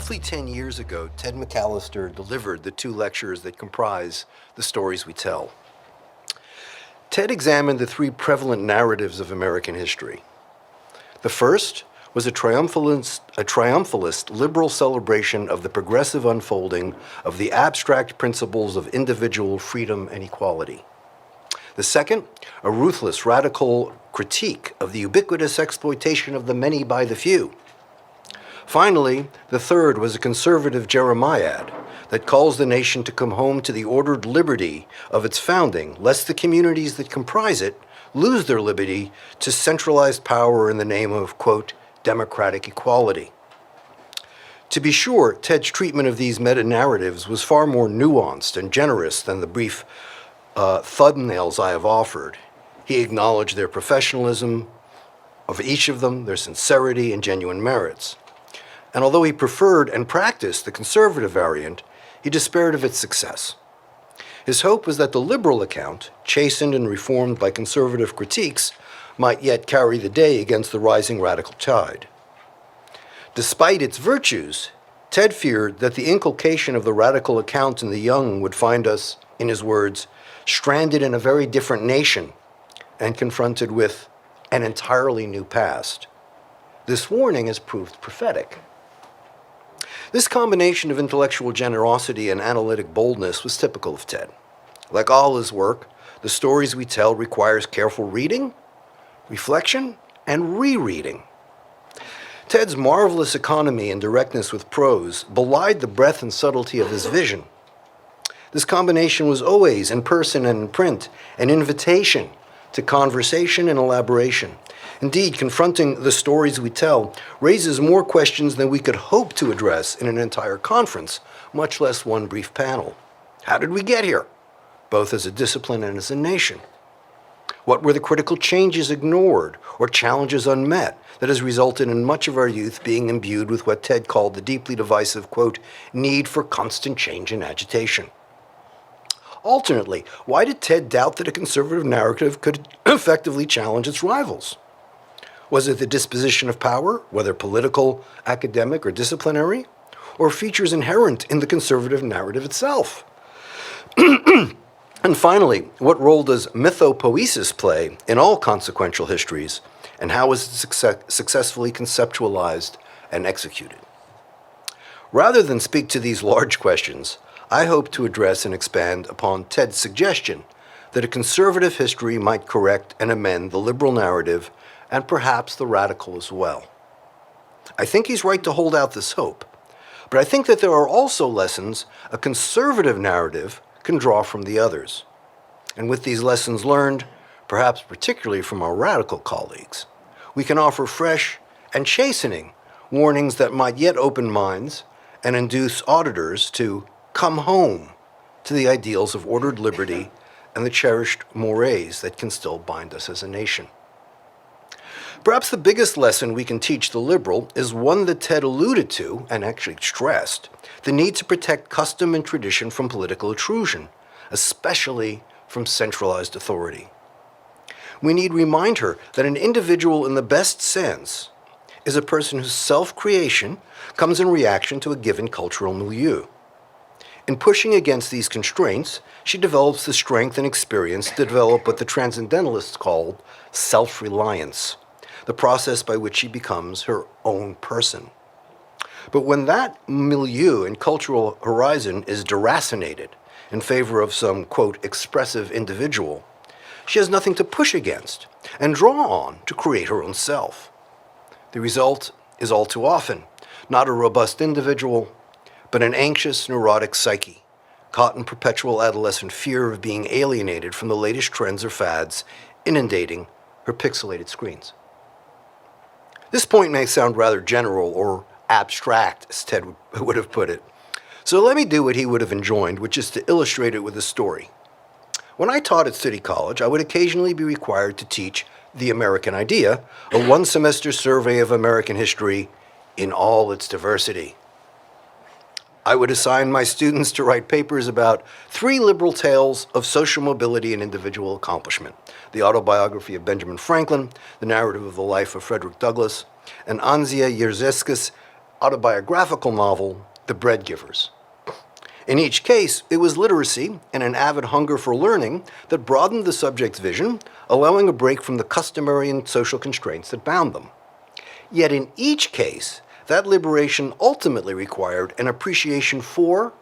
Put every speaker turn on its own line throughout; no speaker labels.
Roughly 10 years ago, Ted McAllister delivered the two lectures that comprise The Stories We Tell. Ted examined the three prevalent narratives of American history. The first was a triumphalist liberal celebration of the progressive unfolding of the abstract principles of individual freedom and equality. The second, a ruthless, radical critique of the ubiquitous exploitation of the many by the few. Finally, the third was a conservative Jeremiad that calls the nation to come home to the ordered liberty of its founding, lest the communities that comprise it lose their liberty to centralized power in the name of, quote, democratic equality. To be sure, Ted's treatment of these meta-narratives was far more nuanced and generous than the brief thumbnails I have offered. He acknowledged their professionalism of each of them, their sincerity and genuine merits. And although he preferred and practiced the conservative variant, he despaired of its success. His hope was that the liberal account, chastened and reformed by conservative critiques, might yet carry the day against the rising radical tide. Despite its virtues, Ted feared that the inculcation of the radical account in the young would find us, in his words, stranded in a very different nation and confronted with an entirely new past. This warning has proved prophetic. This combination of intellectual generosity and analytic boldness was typical of Ted. Like all his work, The Stories We Tell requires careful reading, reflection, and rereading. Ted's marvelous economy and directness with prose belied the breadth and subtlety of his vision. This combination was always, in person and in print, an invitation to conversation and elaboration. Indeed, confronting The Stories We Tell raises more questions than we could hope to address in an entire conference, much less one brief panel. How did we get here, both as a discipline and as a nation? What were the critical changes ignored or challenges unmet that has resulted in much of our youth being imbued with what Ted called the deeply divisive, quote, need for constant change and agitation? Alternately, why did Ted doubt that a conservative narrative could effectively challenge its rivals? Was it the disposition of power, whether political, academic, or disciplinary, or features inherent in the conservative narrative itself? And finally, what role does mythopoesis play in all consequential histories, and how is it successfully conceptualized and executed? Rather than speak to these large questions, I hope to address and expand upon Ted's suggestion that a conservative history might correct and amend the liberal narrative and perhaps the radical as well. I think he's right to hold out this hope, but I think that there are also lessons a conservative narrative can draw from the others. And with these lessons learned, perhaps particularly from our radical colleagues, we can offer fresh and chastening warnings that might yet open minds and induce auditors to come home to the ideals of ordered liberty and the cherished mores that can still bind us as a nation. Perhaps the biggest lesson we can teach the liberal is one that Ted alluded to and actually stressed, the need to protect custom and tradition from political intrusion, especially from centralized authority. We need remind her that an individual in the best sense is a person whose self-creation comes in reaction to a given cultural milieu. In pushing against these constraints, she develops the strength and experience to develop what the transcendentalists called self-reliance, the process by which she becomes her own person. But when that milieu and cultural horizon is deracinated in favor of some, quote, expressive individual, she has nothing to push against and draw on to create her own self. The result is all too often not a robust individual, but an anxious, neurotic psyche, caught in perpetual adolescent fear of being alienated from the latest trends or fads inundating her pixelated screens. This point may sound rather general or abstract, as Ted would have put it. So let me do what he would have enjoined, which is to illustrate it with a story. When I taught at City College, I would occasionally be required to teach The American Idea, a one-semester survey of American history in all its diversity. I would assign my students to write papers about 3 liberal tales of social mobility and individual accomplishment: the autobiography of Benjamin Franklin, the narrative of the life of Frederick Douglass, and Anzia Yerzewski's autobiographical novel, The Bread Givers. In each case, it was literacy and an avid hunger for learning that broadened the subject's vision, allowing a break from the customary and social constraints that bound them. Yet in each case, that liberation ultimately required an appreciation for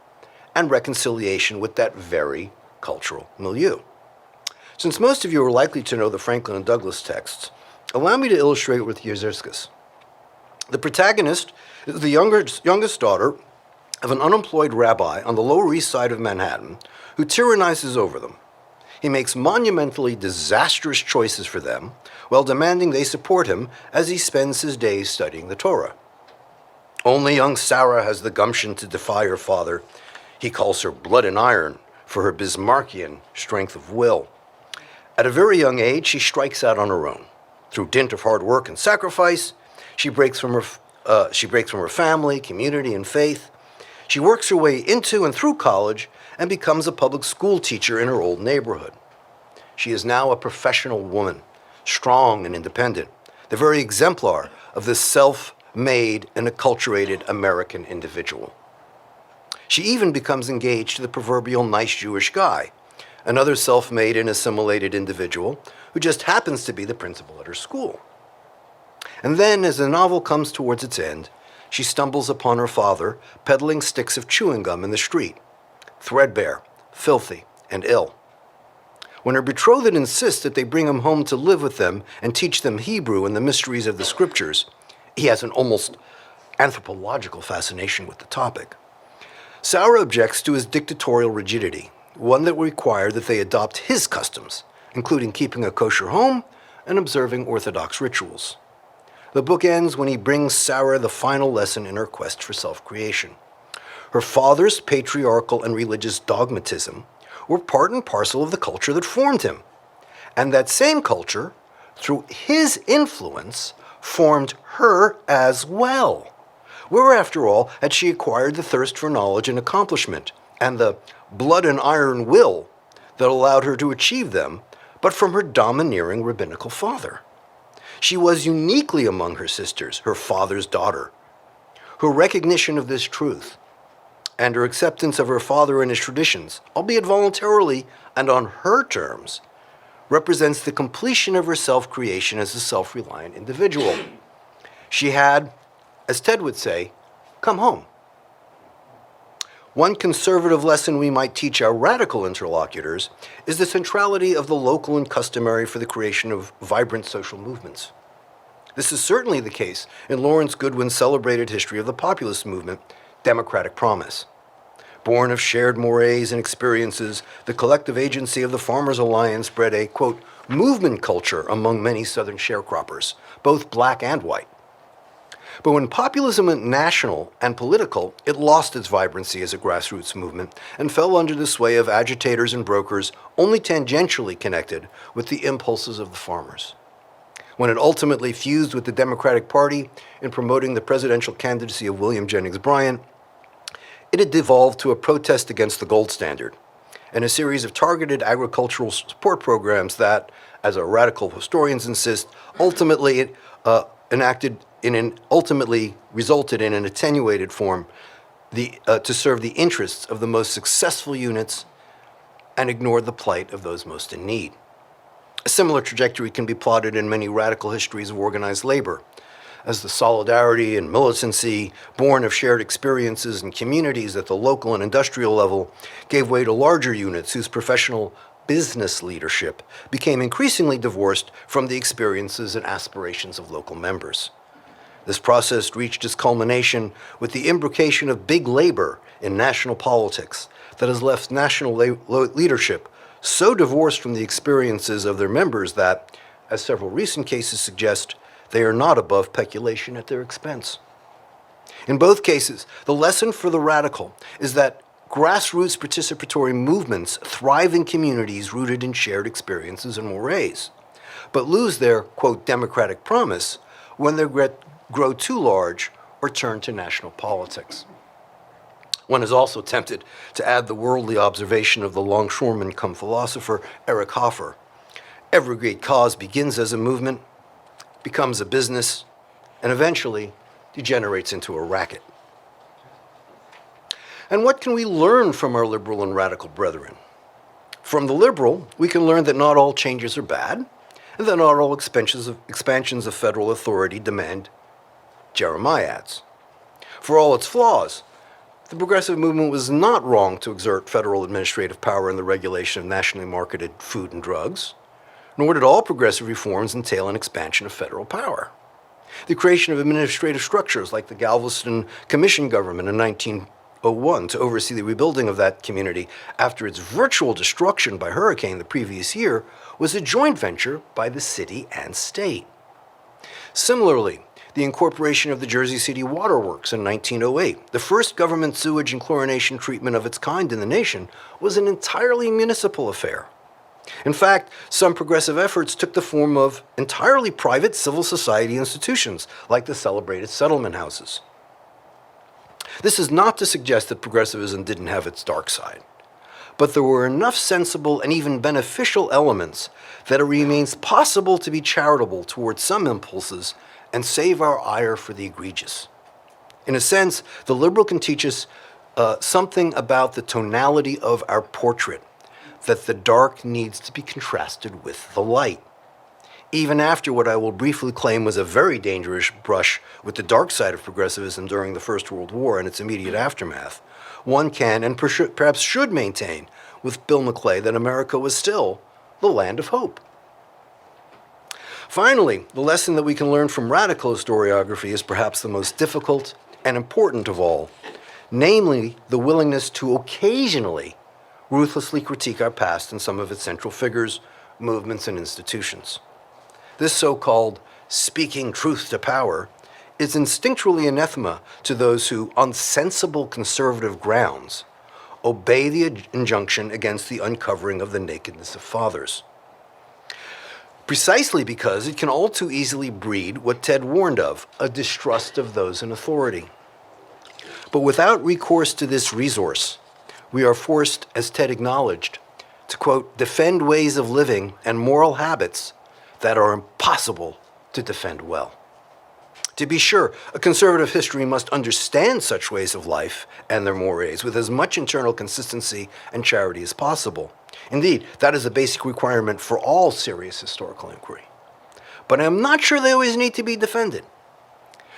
and reconciliation with that very cultural milieu. Since most of you are likely to know the Franklin and Douglas texts, allow me to illustrate with Yezierskis. The protagonist is the youngest daughter of an unemployed rabbi on the Lower East Side of Manhattan who tyrannizes over them. He makes monumentally disastrous choices for them while demanding they support him as he spends his days studying the Torah. Only young Sarah has the gumption to defy her father. He calls her blood and iron for her Bismarckian strength of will. At a very young age, she strikes out on her own. Through dint of hard work and sacrifice, she breaks from her family, community, and faith. She works her way into and through college and becomes a public school teacher in her old neighborhood. She is now a professional woman, strong and independent, the very exemplar of this self-made and acculturated American individual. She even becomes engaged to the proverbial nice Jewish guy, another self-made and assimilated individual who just happens to be the principal at her school. And then, as the novel comes towards its end, she stumbles upon her father peddling sticks of chewing gum in the street, threadbare, filthy, and ill. When her betrothed insists that they bring him home to live with them and teach them Hebrew and the mysteries of the scriptures, he has an almost anthropological fascination with the topic. Sarah objects to his dictatorial rigidity, one that would require that they adopt his customs, including keeping a kosher home and observing Orthodox rituals. The book ends when he brings Sarah the final lesson in her quest for self-creation. Her father's patriarchal and religious dogmatism were part and parcel of the culture that formed him. And that same culture, through his influence, formed her as well. Where, after all, had she acquired the thirst for knowledge and accomplishment, and the blood and iron will that allowed her to achieve them, but from her domineering rabbinical father? She was uniquely among her sisters, her father's daughter. Her recognition of this truth and her acceptance of her father and his traditions, albeit voluntarily and on her terms, represents the completion of her self-creation as a self-reliant individual. She had, as Ted would say, come home. One conservative lesson we might teach our radical interlocutors is the centrality of the local and customary for the creation of vibrant social movements. This is certainly the case in Lawrence Goodwin's celebrated history of the populist movement, Democratic Promise. Born of shared mores and experiences, the collective agency of the Farmers Alliance bred a, quote, movement culture among many Southern sharecroppers, both black and white. But when populism went national and political, it lost its vibrancy as a grassroots movement and fell under the sway of agitators and brokers only tangentially connected with the impulses of the farmers. When it ultimately fused with the Democratic Party in promoting the presidential candidacy of William Jennings Bryan, it had devolved to a protest against the gold standard and a series of targeted agricultural support programs that, as our radical historians insist, ultimately resulted in an attenuated form to serve the interests of the most successful units and ignored the plight of those most in need. A similar trajectory can be plotted in many radical histories of organized labor, as the solidarity and militancy born of shared experiences and communities at the local and industrial level gave way to larger units whose professional business leadership became increasingly divorced from the experiences and aspirations of local members. This process reached its culmination with the imbrication of big labor in national politics that has left national leadership so divorced from the experiences of their members that, as several recent cases suggest, they are not above peculation at their expense. In both cases, the lesson for the radical is that grassroots participatory movements thrive in communities rooted in shared experiences and mores, but lose their, quote, democratic promise when they grow too large or turn to national politics. One is also tempted to add the worldly observation of the longshoreman cum philosopher Eric Hoffer. Every great cause begins as a movement, becomes a business, and eventually degenerates into a racket. And what can we learn from our liberal and radical brethren? From the liberal, we can learn that not all changes are bad, and that not all expansions of federal authority demand Jeremiads. For all its flaws, the progressive movement was not wrong to exert federal administrative power in the regulation of nationally marketed food and drugs, nor did all progressive reforms entail an expansion of federal power. The creation of administrative structures like the Galveston Commission government in 1901 to oversee the rebuilding of that community after its virtual destruction by hurricane the previous year was a joint venture by the city and state. Similarly, the incorporation of the Jersey City Water Works in 1908, the first government sewage and chlorination treatment of its kind in the nation, was an entirely municipal affair. In fact, some progressive efforts took the form of entirely private civil society institutions, like the celebrated settlement houses. This is not to suggest that progressivism didn't have its dark side, but there were enough sensible and even beneficial elements that it remains possible to be charitable towards some impulses and save our ire for the egregious. In a sense, the liberal can teach us something about the tonality of our portrait, that the dark needs to be contrasted with the light. Even after what I will briefly claim was a very dangerous brush with the dark side of progressivism during the First World War and its immediate aftermath, one can and perhaps should maintain with Bill McClay that America was still the land of hope. Finally, the lesson that we can learn from radical historiography is perhaps the most difficult and important of all, namely the willingness to occasionally ruthlessly critique our past and some of its central figures, movements, and institutions. This so-called speaking truth to power is instinctually anathema to those who, on sensible conservative grounds, obey the injunction against the uncovering of the nakedness of fathers. Precisely because it can all too easily breed what Ted warned of, a distrust of those in authority. But without recourse to this resource, we are forced, as Ted acknowledged, to, quote, defend ways of living and moral habits that are impossible to defend well. To be sure, a conservative history must understand such ways of life and their mores with as much internal consistency and charity as possible. Indeed, that is a basic requirement for all serious historical inquiry. But I am not sure they always need to be defended.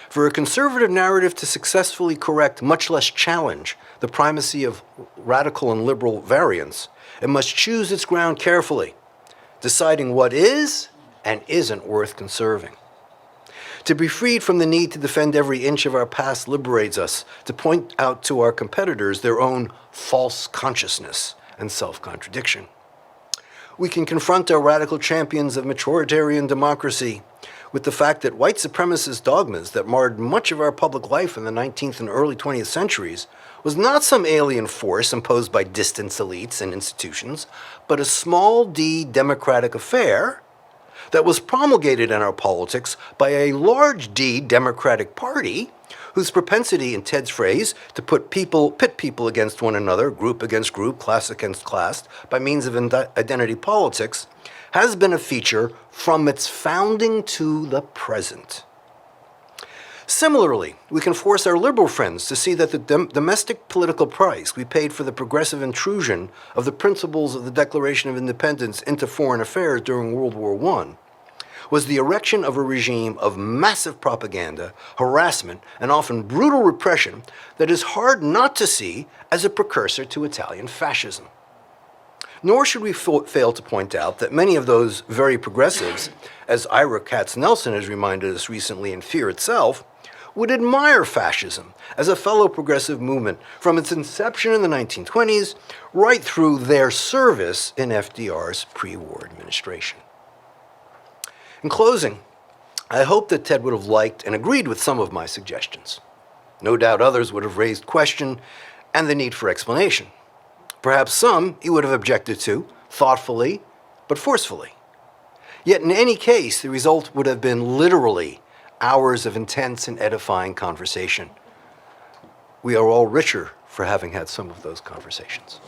For a conservative narrative to successfully correct, much less challenge, the primacy of radical and liberal variants, it must choose its ground carefully, deciding what is and isn't worth conserving. To be freed from the need to defend every inch of our past liberates us to point out to our competitors their own false consciousness and self-contradiction. We can confront our radical champions of majoritarian democracy with the fact that white supremacist dogmas that marred much of our public life in the 19th and early 20th centuries was not some alien force imposed by distant elites and institutions, but a small d democratic affair that was promulgated in our politics by a large D Democratic Party whose propensity, in Ted's phrase, to pit people against one another, group against group, class against class, by means of identity politics, has been a feature from its founding to the present. Similarly, we can force our liberal friends to see that the domestic political price we paid for the progressive intrusion of the principles of the Declaration of Independence into foreign affairs during World War I was the erection of a regime of massive propaganda, harassment, and often brutal repression that is hard not to see as a precursor to Italian fascism. Nor should we fail to point out that many of those very progressives, as Ira Katz-Nelson has reminded us recently in Fear Itself, would admire fascism as a fellow progressive movement from its inception in the 1920s right through their service in FDR's pre-war administration. In closing, I hope that Ted would have liked and agreed with some of my suggestions. No doubt others would have raised question and the need for explanation. Perhaps some he would have objected to, thoughtfully but forcefully. Yet in any case, the result would have been literally hours of intense and edifying conversation. We are all richer for having had some of those conversations.